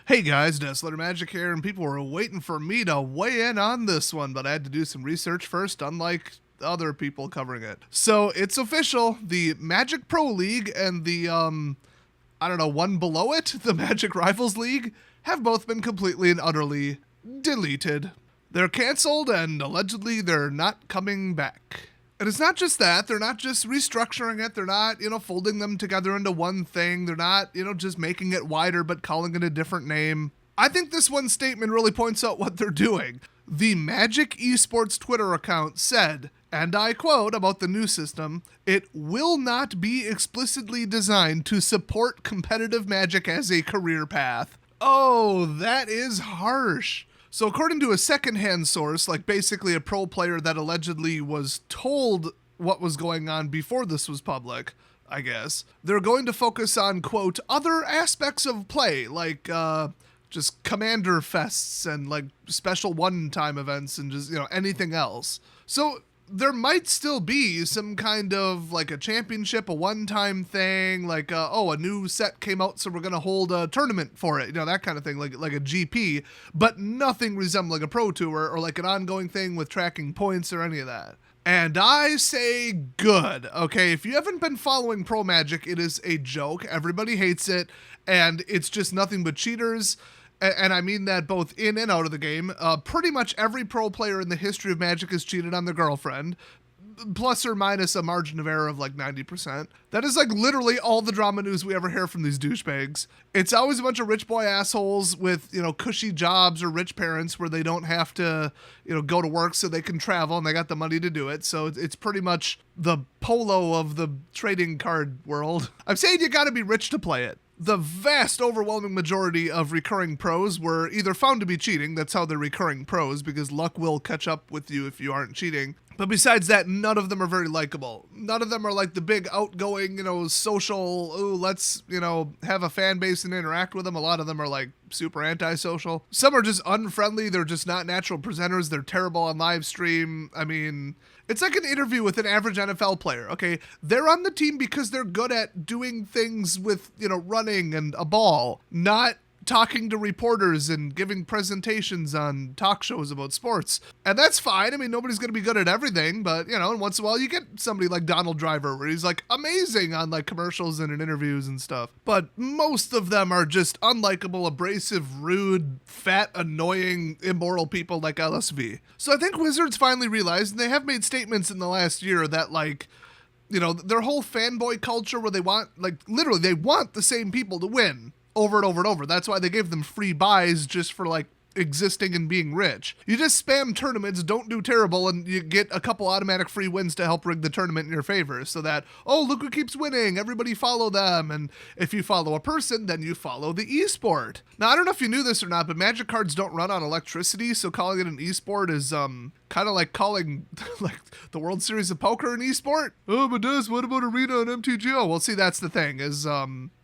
Hey guys, Letter Magic here, and people were waiting for me to weigh in on this one, but I had to do some research first, unlike other people covering it. So it's official, the Magic Pro League and the, I don't know, one below it, the Magic Rivals League, have both been completely and utterly deleted. They're canceled, and allegedly they're not coming back. And it's not just that, they're not just restructuring it, they're not, folding them together into one thing, they're not, just making it wider but calling it a different name. I think this one statement really points out what they're doing. The Magic Esports Twitter account said, and I quote about the new system, "It will not be explicitly designed to support competitive Magic as a career path." Oh, that is harsh. So according to a secondhand source, like basically a pro player that allegedly was told what was going on before this was public, I guess, they're going to focus on, quote, other aspects of play, like just commander fests and like special one-time events and just, anything else. So there might still be some kind of like a championship, a one-time thing, like, a new set came out, so we're going to hold a tournament for it, that kind of thing, like a GP, but nothing resembling a pro tour or like an ongoing thing with tracking points or any of that. And I say good, okay? If you haven't been following Pro Magic, it is a joke. Everybody hates it, and it's just nothing but cheaters. And I mean that both in and out of the game. Pretty much every pro player in the history of Magic has cheated on their girlfriend, plus or minus a margin of error of like 90%. That is like literally all the drama news we ever hear from these douchebags. It's always a bunch of rich boy assholes with, cushy jobs or rich parents where they don't have to, go to work so they can travel and they got the money to do it. So it's pretty much the polo of the trading card world. I'm saying you gotta be rich to play it. The vast overwhelming majority of recurring pros were either found to be cheating, that's how they're recurring pros, because luck will catch up with you if you aren't cheating. But besides that, none of them are very likable. None of them are like the big outgoing, social, let's, have a fan base and interact with them. A lot of them are like super antisocial. Some are just unfriendly. They're just not natural presenters. They're terrible on live stream. I mean, it's like an interview with an average NFL player, okay? They're on the team because they're good at doing things with, running and a ball, not talking to reporters and giving presentations on talk shows about sports. And that's fine. I mean, nobody's going to be good at everything, but, and once in a while you get somebody like Donald Driver where he's like amazing on like commercials and in interviews and stuff. But most of them are just unlikable, abrasive, rude, fat, annoying, immoral people like LSV. So I think Wizards finally realized, and they have made statements in the last year that like, their whole fanboy culture where they want, like literally they want the same people to win over and over and over. That's why they gave them free buys just for like existing and being rich. You just spam tournaments, don't do terrible, and you get a couple automatic free wins to help rig the tournament in your favor so that, oh, look who keeps winning, everybody follow them. And if you follow a person, then you follow the esport. Now, I don't know if you knew this or not, but Magic cards don't run on electricity, so calling it an esport is kind of like calling like the World Series of Poker an esport. Oh, but what about Arena and MTGO? Well, see, that's the thing is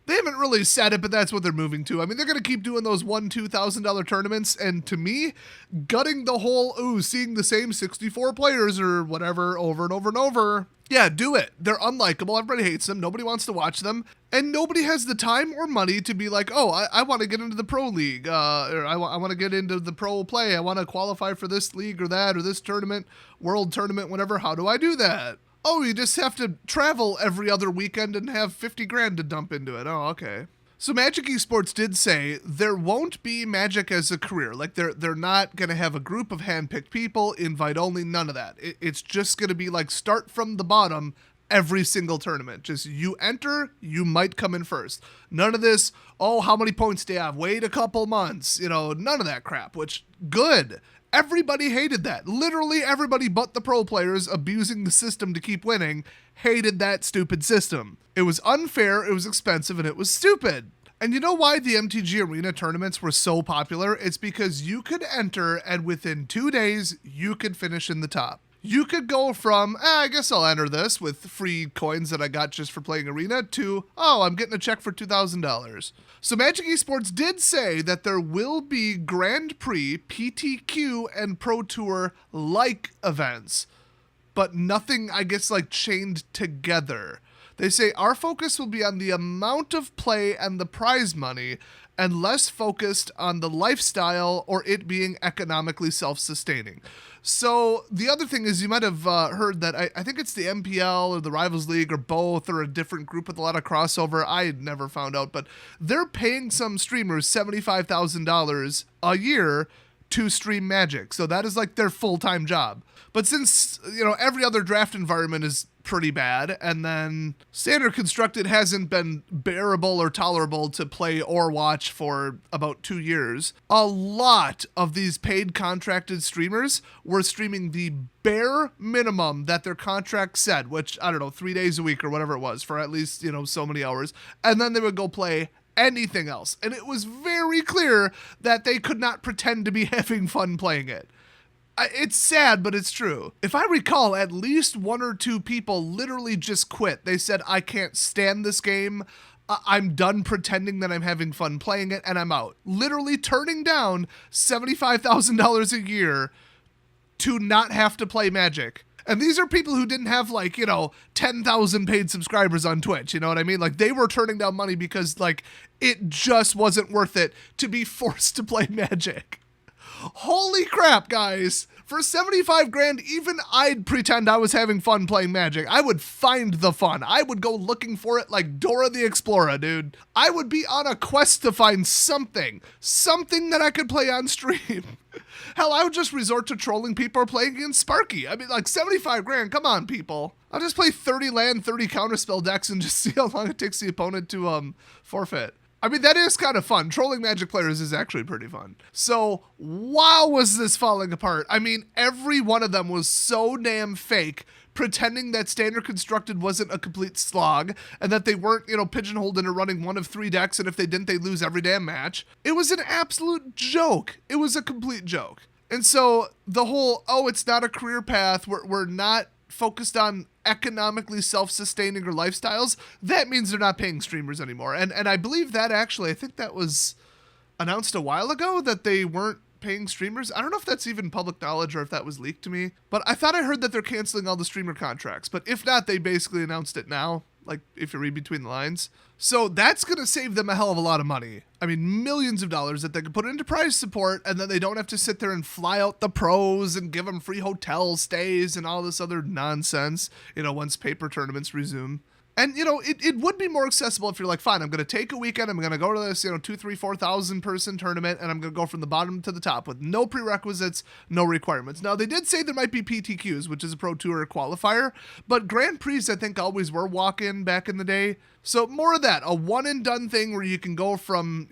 they haven't really said it, but that's what they're moving to. I mean, they're going to keep doing those $1,000-$2,000 tournaments, and to me, gutting the whole, seeing the same 64 players or whatever over and over and over, yeah, do it. They're unlikable. Everybody hates them. Nobody wants to watch them. And nobody has the time or money to be like, oh, I want to get into the pro league, or I want to get into the pro play. I want to qualify for this league or that or this tournament, world tournament, whatever. How do I do that? Oh, you just have to travel every other weekend and have 50 grand to dump into it. Oh, okay. So Magic Esports did say there won't be Magic as a career. Like they're not going to have a group of handpicked people, invite only, none of that. It's just going to be like start from the bottom every single tournament. Just you enter, you might come in first. None of this, oh, how many points do you have? Wait a couple months. None of that crap, which good. Everybody hated that. Literally everybody but the pro players abusing the system to keep winning hated that stupid system. It was unfair, it was expensive, and it was stupid. And you know why the MTG Arena tournaments were so popular? It's because you could enter and within 2 days, you could finish in the top. You could go from, I guess I'll enter this with free coins that I got just for playing Arena to, oh, I'm getting a check for $2,000. So Magic Esports did say that there will be Grand Prix, PTQ, and Pro Tour like events, but nothing, I guess, like chained together. They say our focus will be on the amount of play and the prize money, and less focused on the lifestyle or it being economically self-sustaining. So the other thing is, you might have heard that I think it's the MPL or the Rivals League or both, or a different group with a lot of crossover. I never found out, but they're paying some streamers $75,000 a year to stream Magic. So that is like their full-time job. But since, every other draft environment is pretty bad, and then Standard Constructed hasn't been bearable or tolerable to play or watch for about 2 years, a lot of these paid contracted streamers were streaming the bare minimum that their contract said, which, 3 days a week or whatever it was, for at least, so many hours, and then they would go play anything else. And it was very clear that they could not pretend to be having fun playing it. It's sad, but it's true. If I recall, at least 1 or 2 people literally just quit. They said, I can't stand this game. I'm done pretending that I'm having fun playing it, and I'm out. Literally turning down $75,000 a year to not have to play Magic. And these are people who didn't have 10,000 paid subscribers on Twitch. You know what I mean? Like, they were turning down money because it just wasn't worth it to be forced to play Magic. Holy crap, guys. For 75 grand, even I'd pretend I was having fun playing Magic. I would find the fun. I would go looking for it like Dora the Explorer, dude. I would be on a quest to find something that I could play on stream. Hell, I would just resort to trolling people or playing against Sparky. 75 grand, come on, people. I'll just play 30 land, 30 counterspell decks and just see how long it takes the opponent to forfeit. That is kind of fun. Trolling Magic players is actually pretty fun. So, wow, was this falling apart. Every one of them was so damn fake, pretending that Standard Constructed wasn't a complete slog, and that they weren't, pigeonholed into running one of 3 decks, and if they didn't, they'd lose every damn match. It was an absolute joke. It was a complete joke. And so, the whole, it's not a career path, we're not focused on economically self-sustaining or lifestyles, that means they're not paying streamers anymore. And I believe that actually, I think that was announced a while ago that they weren't paying streamers. I don't know if that's even public knowledge or if that was leaked to me, but I thought I heard that they're canceling all the streamer contracts. But if not, they basically announced it now, if you read between the lines. So that's going to save them a hell of a lot of money. Millions of dollars that they could put into prize support, and then they don't have to sit there and fly out the pros and give them free hotel stays and all this other nonsense, once paper tournaments resume. And, it would be more accessible if you're like, fine, I'm going to take a weekend, I'm going to go to this, 2, 3, 4,000 person tournament, and I'm going to go from the bottom to the top with no prerequisites, no requirements. Now, they did say there might be PTQs, which is a Pro Tour qualifier, but Grand Prix, I think, always were walk-in back in the day. So more of that, a one-and-done thing where you can go from,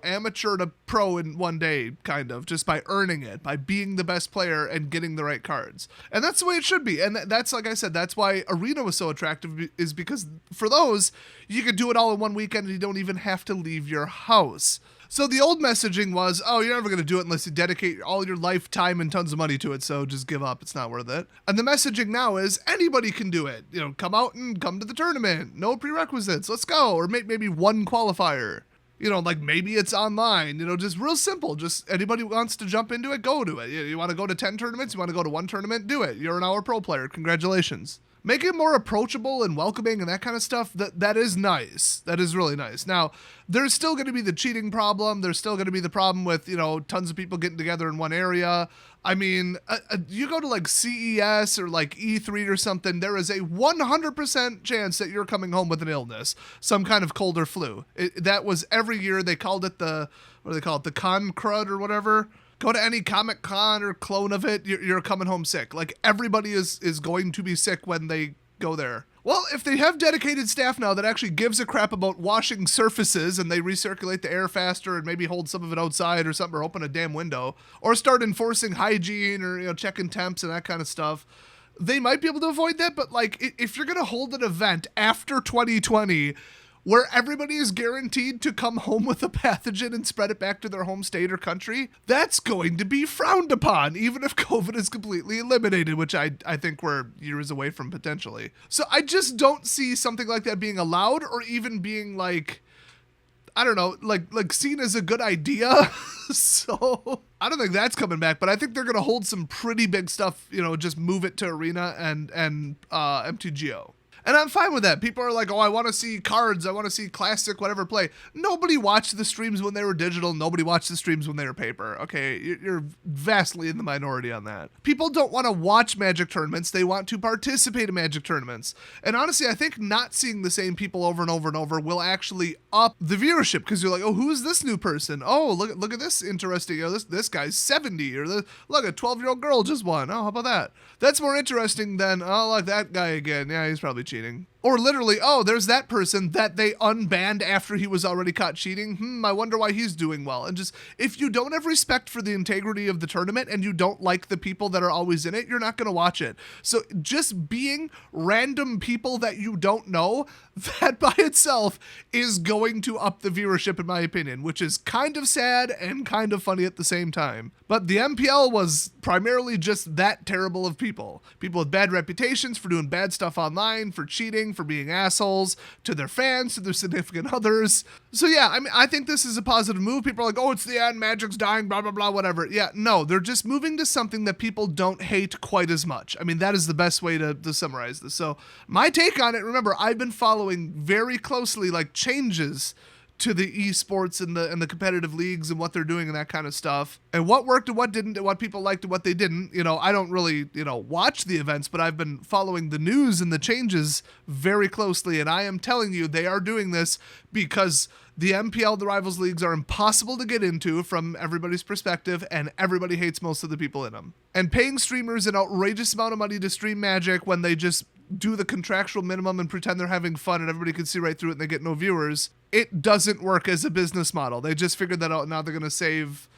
amateur to pro in one day, kind of, just by earning it, by being the best player and getting the right cards. And that's the way it should be. And that's, like I said, that's why Arena was so attractive, is because for those, you could do it all in one weekend and you don't even have to leave your house. So the old messaging was, you're never going to do it unless you dedicate all your life, time, and tons of money to it, so just give up. It's not worth it. And the messaging now is anybody can do it. Come out and come to the tournament. No prerequisites. Let's go. Or maybe one qualifier. Maybe it's online. Just real simple. Just anybody who wants to jump into it, go to it. You want to go to 10 tournaments? You want to go to 1 tournament? Do it. You're an hour pro player. Congratulations. Make it more approachable and welcoming and that kind of stuff, that is nice. That is really nice. Now, there's still going to be the cheating problem. There's still going to be the problem with, tons of people getting together in one area. You go to CES or E3 or something, there is a 100% chance that you're coming home with an illness, some kind of cold or flu. That was every year. They called it the con crud or whatever. Go to any Comic Con or clone of it, you're coming home sick. Everybody is going to be sick when they go there. Well, if they have dedicated staff now that actually gives a crap about washing surfaces and they recirculate the air faster and maybe hold some of it outside or something, or open a damn window, or start enforcing hygiene or checking temps and that kind of stuff, they might be able to avoid that. But if you're going to hold an event after 2020 where everybody is guaranteed to come home with a pathogen and spread it back to their home state or country, that's going to be frowned upon, even if COVID is completely eliminated, which I think we're years away from potentially. So I just don't see something like that being allowed, or even being seen as a good idea. So I don't think that's coming back, but I think they're going to hold some pretty big stuff, just move it to Arena and MTGO. And I'm fine with that. People are like, oh, I want to see cards. I want to see classic, whatever play. Nobody watched the streams when they were digital. Nobody watched the streams when they were paper. Okay, you're vastly in the minority on that. People don't want to watch Magic tournaments. They want to participate in Magic tournaments. And honestly, I think not seeing the same people over and over and over will actually up the viewership, because you're like, oh, who's this new person? Oh, look at this interesting. This guy's 70, or look, a 12-year-old girl just won. Oh, how about that? That's more interesting than, oh, look, that guy again. Yeah, he's probably cheating. Or literally, oh, there's that person that they unbanned after he was already caught cheating. I wonder why he's doing well. And just, if you don't have respect for the integrity of the tournament and you don't like the people that are always in it, you're not going to watch it. So just being random people that you don't know, that by itself is going to up the viewership, in my opinion, which is kind of sad and kind of funny at the same time. But the MPL was primarily just that terrible of people. People with bad reputations for doing bad stuff online, for cheating, for being assholes to their fans, to their significant others. So yeah, I mean, I think this is a positive move. People are like, oh, it's the end, Magic's dying, blah, blah, blah, whatever. Yeah, no, they're just moving to something that people don't hate quite as much. I mean, that is the best way to summarize this. So my take on it, remember, I've been following very closely, like, changes to the esports and the competitive leagues and what they're doing and that kind of stuff, and what worked and what didn't, and what people liked and what they didn't. You know, I don't really, watch the events, but I've been following the news and the changes very closely, and I am telling you, they are doing this because the MPL, the Rivals Leagues, are impossible to get into from everybody's perspective, and everybody hates most of the people in them. And paying streamers an outrageous amount of money to stream Magic when they just do the contractual minimum and pretend they're having fun and everybody can see right through it and they get no viewers, it doesn't work as a business model. They just figured that out. Now they're going to save,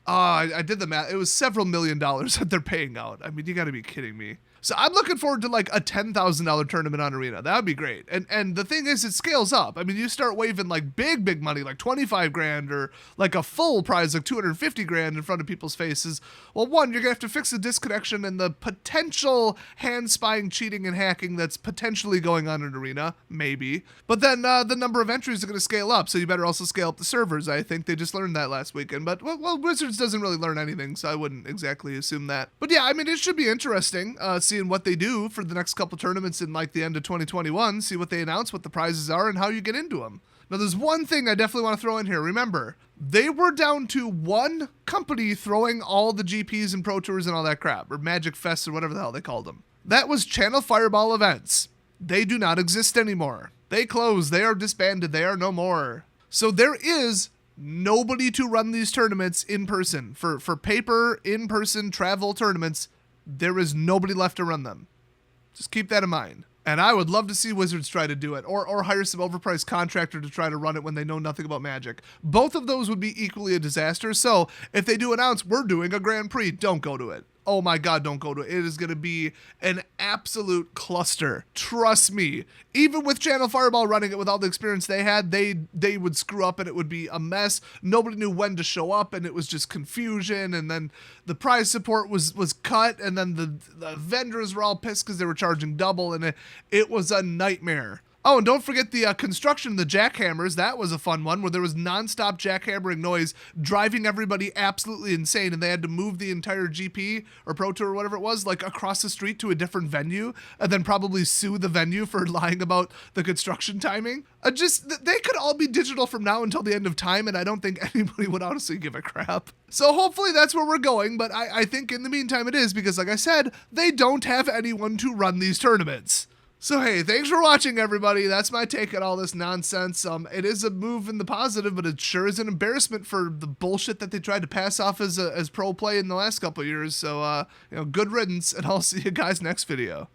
I did the math. It was several $1 million that they're paying out. I mean, you got to be kidding me. So I'm looking forward to like a $10,000 tournament on Arena. That would be great. And the thing is, it scales up. I mean, you start waving like big money, like 25 grand, or like a full prize, like 250 grand in front of people's faces. Well, one, you're gonna have to fix the disconnection and the potential hand spying, cheating, and hacking that's potentially going on in Arena, maybe. But then the number of entries are gonna scale up, so you better also scale up the servers. I think they just learned that last weekend. But well, Wizards doesn't really learn anything, so I wouldn't exactly assume that. But yeah, I mean, it should be interesting. Seeing what they do for the next couple tournaments in like the end of 2021, see what they announce, what the prizes are, and how you get into them. Now, there's one thing I definitely want to throw in here. Remember, they were down to one company throwing all the GPs and Pro Tours and all that crap, or Magic Fests or whatever the hell they called them. That was Channel Fireball Events. They do not exist anymore. They closed. They are disbanded. They are no more. So there is nobody to run these tournaments in person. For paper, in-person travel tournaments, there is nobody left to run them. Just keep that in mind. And I would love to see Wizards try to do it, or hire some overpriced contractor to try to run it when they know nothing about Magic. Both of those would be equally a disaster. So if they do announce we're doing a Grand Prix, don't go to it. Oh my God, don't go to it. It is going to be an absolute cluster. Trust me. Even with Channel Fireball running it with all the experience they had, they would screw up and it would be a mess. Nobody knew when to show up and it was just confusion. And then the prize support was cut, and then the vendors were all pissed because they were charging double, and it was a nightmare. Oh, and don't forget the construction of the jackhammers. That was a fun one, where there was nonstop jackhammering noise driving everybody absolutely insane, and they had to move the entire GP or Pro Tour or whatever it was, like across the street to a different venue, and then probably sue the venue for lying about the construction timing. They could all be digital from now until the end of time, and I don't think anybody would honestly give a crap. So hopefully that's where we're going, but I think in the meantime it is, because like I said, they don't have anyone to run these tournaments. So hey, thanks for watching, everybody. That's my take on all this nonsense. It is a move in the positive, but it sure is an embarrassment for the bullshit that they tried to pass off as pro play in the last couple of years. So, good riddance, and I'll see you guys next video.